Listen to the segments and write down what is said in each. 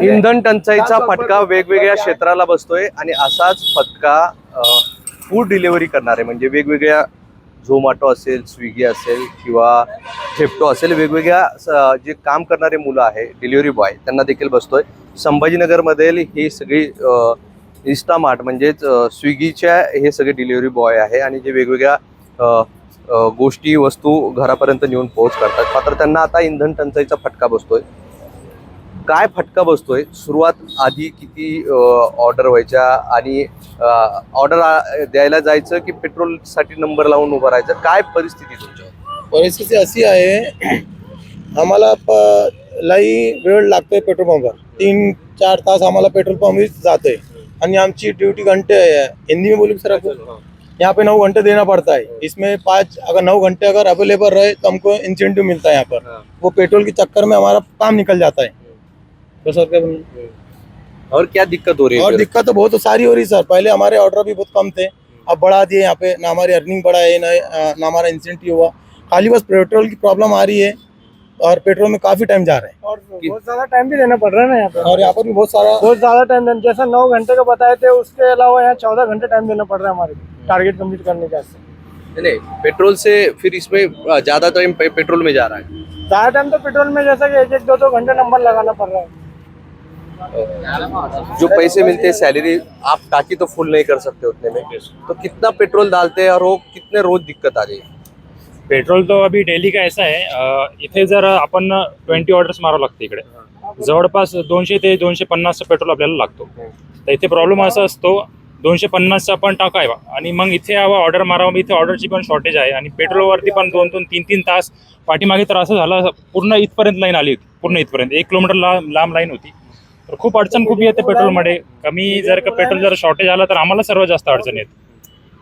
इंधन टंचाईचा फटका वेगवेगळ्या क्षेत्राला बसतोय आणि असाच फटका फूड डिलिव्हरी करणारे म्हणजे वेगवेगळ्या झोमॅटो असेल, स्विगी असेल किंवा झेप्टो असेल, वेगवेगळ्या जे काम करणारे मुलं आहे डिलिव्हरी बॉय त्यांना देखील बसतोय. संभाजीनगरमधील ही सगळी इन्स्टामार्ट म्हणजेच स्विगीच्या हे सगळे डिलिव्हरी बॉय आहे आणि जे वेगवेगळ्या गोष्टी वस्तू घरापर्यंत नेऊन पोहोच करतात. मात्र त्यांना आता इंधन टंचाईचा फटका बसतोय. काय फटका बसतोय, सुरुवात आधी किती ऑर्डर व्हायच्या आणि ऑर्डर द्यायला जायचं की पेट्रोलसाठी नंबर लावून उभं राहायचं, काय परिस्थिती तुमच्या? परिस्थिती अशी आहे, आम्हाला लई वेळ लागतोय पेट्रोल पंपवर. 3-4 तास आम्हाला पेट्रोल पंप जाते आणि आमची ड्यूटी घंटे है. हिंदी में बोलूँ सर आपको? यहाँ पे 9 घंटे देना पड़ता है. इसमें 9 घंटे अगर अवेलेबल रहे तो हमको इंसेंटिव मिलता है यहाँ पर. वो पेट्रोल के चक्कर में हमारा काम निकल जाता है. तो सर क्या और क्या दिक्कत हो रही है? और दिक्कत तो बहुत सारी हो रही सर. पहले हमारे ऑर्डर भी बहुत कम थे, अब बढ़ा दिए. यहाँ पे ना हमारी अर्निंग बढ़ा है ना हमारा इंसेंटिव हुआ. खाली बस पेट्रोल की प्रॉब्लम आ रही है और पेट्रोल में काफी टाइम जा रहा है और बहुत ज्यादा टाइम भी देना पड़ रहा है ना यहाँ पे. और यहाँ पर भी बहुत ज्यादा टाइम देना, जैसा 9 घंटे का बताए थे उसके अलावा यहाँ 14 घंटे टाइम देना पड़ रहा है हमारे टारगेट कंप्लीट करने के वास्ते. नहीं, पेट्रोल से फिर इसमें ज्यादा टाइम पेट्रोल में जा रहा है. ज्यादा टाइम तो पेट्रोल में जैसा कि 1-1, 2-2 घंटे नंबर लगाना पड़ रहा है. जो पैसे मिलते हैं सैलरी, आप टाकी तो फुल नहीं कर सकते उतने में, तो कितना पेट्रोल डालते हैं और वो कितने रोज दिक्कत आ रही है? पेट्रोल तो अभी डेली का ऐसा आहे, इथे जर आपण 20 ऑर्डर्स मारावं लागते इकडे, जवळपास 200 ते 250 पेट्रोल आपल्याला लागतो. तर इथे प्रॉब्लेम असा असतो, 250 आपण टाकावा आणि मग इथे यावं ऑर्डर मारावं. इथे ऑर्डरची पण शॉर्टेज आहे आणि पेट्रोलवरती पण 2-2, 3-3 तास पाठीमागे. तर असं झालं, पूर्ण इथपर्यंत लाईन आली होती, पूर्ण इथपर्यंत 1 किलोमीटर लांब लाईन होती. तर खूप अडचण खूप येते पेट्रोलमध्ये. कमी जर का पेट्रोल जर शॉर्टेज आलं तर आम्हाला सर्वात जास्त अडचण येते.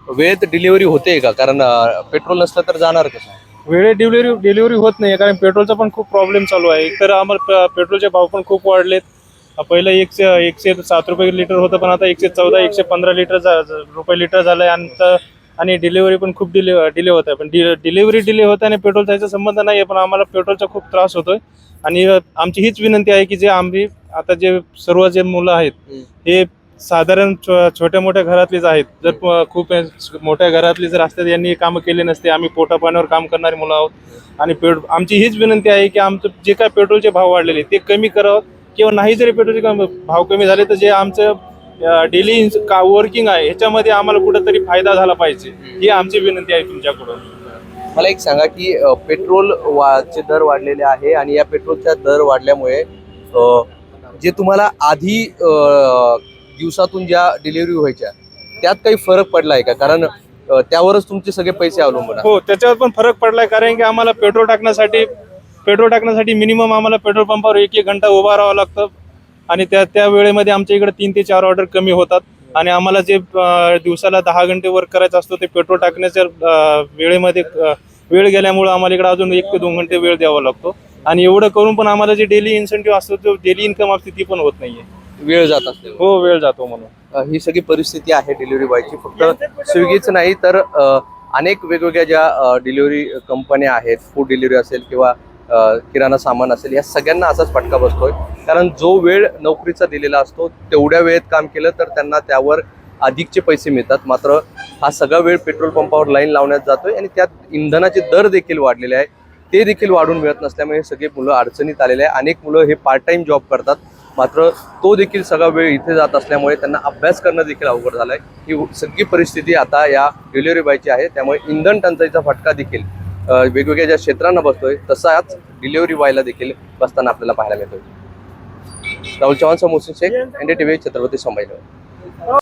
वेळेत डिलिव्हरी होते का? कारण पेट्रोल नसलं तर जाणार कसं? वेळेत डिलिव्हरी होत नाही, कारण पेट्रोलचा पण खूप प्रॉब्लेम चालू आहे. एकतर आम्हाला पेट्रोलचे भाव पण खूप वाढलेत. पहिलं 107 रुपये लिटर होतं, पण आता 114-115 रुपये लिटर झालंय. आणि डिलिव्हरी पण खूप डिले होत आहे. पण डिलिव्हरी डिले होत आहे आणि पेट्रोलचा याचा संबंध नाही आहे, पण आम्हाला पेट्रोलचा खूप त्रास होतोय. आणि आमची हीच विनंती आहे की जे आम्ही आता जे सर्व जे मुलं आहेत हे साधारण छोट्या मोठ्या घरातलीच आहेत. जर खूप मोठ्या घरातली जर असतात, यांनी कामं केले नसते. आम्ही पोटापाण्यावर काम करणारी मुलं आहोत आणि आमची हीच विनंती आहे की आमचं जे काय पेट्रोलचे भाव वाढलेले ते कमी करावं, किंवा नाही जरी पेट्रोलचे भाव कमी झाले तर जे आमचं डेली वर्किंग आहे ह्याच्यामध्ये आम्हाला कुठेतरी फायदा झाला पाहिजे, ही आमची विनंती आहे तुमच्याकडून. मला एक सांगा की पेट्रोल चे दर वाढलेले आहे आणि या पेट्रोलच्या दर वाढल्यामुळे जे तुम्हाला आधी दिवसातून ज्या डिलिव्हरी व्हायच्या त्यात काही फरक पडलाय का? कारण त्यावरच तुमचे सगळे पैसे अवलंबून आहे. हो, त्याच्यावर पण फरक पडलाय, कारण की आम्हाला पेट्रोल टाकण्यासाठी मिनिमम आम्हाला पेट्रोल पंपावर 1-1 घंटा उभा राहावं लागतं आणि त्या वेळेमध्ये आमच्या इकडे 3 ते 4 ऑर्डर कमी होतात. आणि आम्हाला जे दिवसाला 10 घंटे वर्क करायचं असतो ते पेट्रोल टाकण्याच्या वेळेमध्ये वेळ गेल्यामुळे आम्हाला इकडे अजून 1 ते 2 घंटे वेळ द्यावा लागतो. आणि एवढं करून पण आम्हाला जे डेली इन्सेंटिव्ह असतो, जो डेली इन्कम असते ती पण होत नाहीये. वेळ जात असते. हो, वेळ जातो म्हणून ही सगळी परिस्थिती आहे डिलिव्हरी बॉयची. फक्त स्विगीच नाही तर अनेक वेगवेगळ्या ज्या डिलिव्हरी कंपन्या आहेत, फूड डिलिव्हरी असेल किंवा किराणा सामान असेल, या सगळ्यांना असाच फटका बसतोय. कारण जो वेळ नोकरीचा दिलेला असतो तेवढ्या वेळेत काम केलं तर त्यांना त्यावर अधिकचे पैसे मिळतात. मात्र हा सगळा वेळ पेट्रोल पंपावर लाईन लावण्यात जातोय आणि त्यात इंधनाचे दर देखील वाढलेले आहे, ते देखील वाढून मिळत नसल्यामुळे हे सगळे मुलं अडचणीत आलेले आहे. अनेक मुलं हे पार्ट टाइम जॉब करतात, मात्र तो देखील सगळा वेळ इथे जात असल्यामुळे त्यांना अभ्यास करणं देखील अवघड झालंय. ही सगळी परिस्थिती आता या डिलिव्हरी बॉयची आहे. त्यामुळे इंधन टंचाईचा फटका देखील वेगवेगळ्या ज्या क्षेत्रांना बसतोय तसाच डिलिव्हरी बॉयला देखील बसताना आपल्याला पाहायला मिळतोय. राहुल चव्हाण, मोहसिन शेख, NDTV, छत्रपती संभाजीनगर.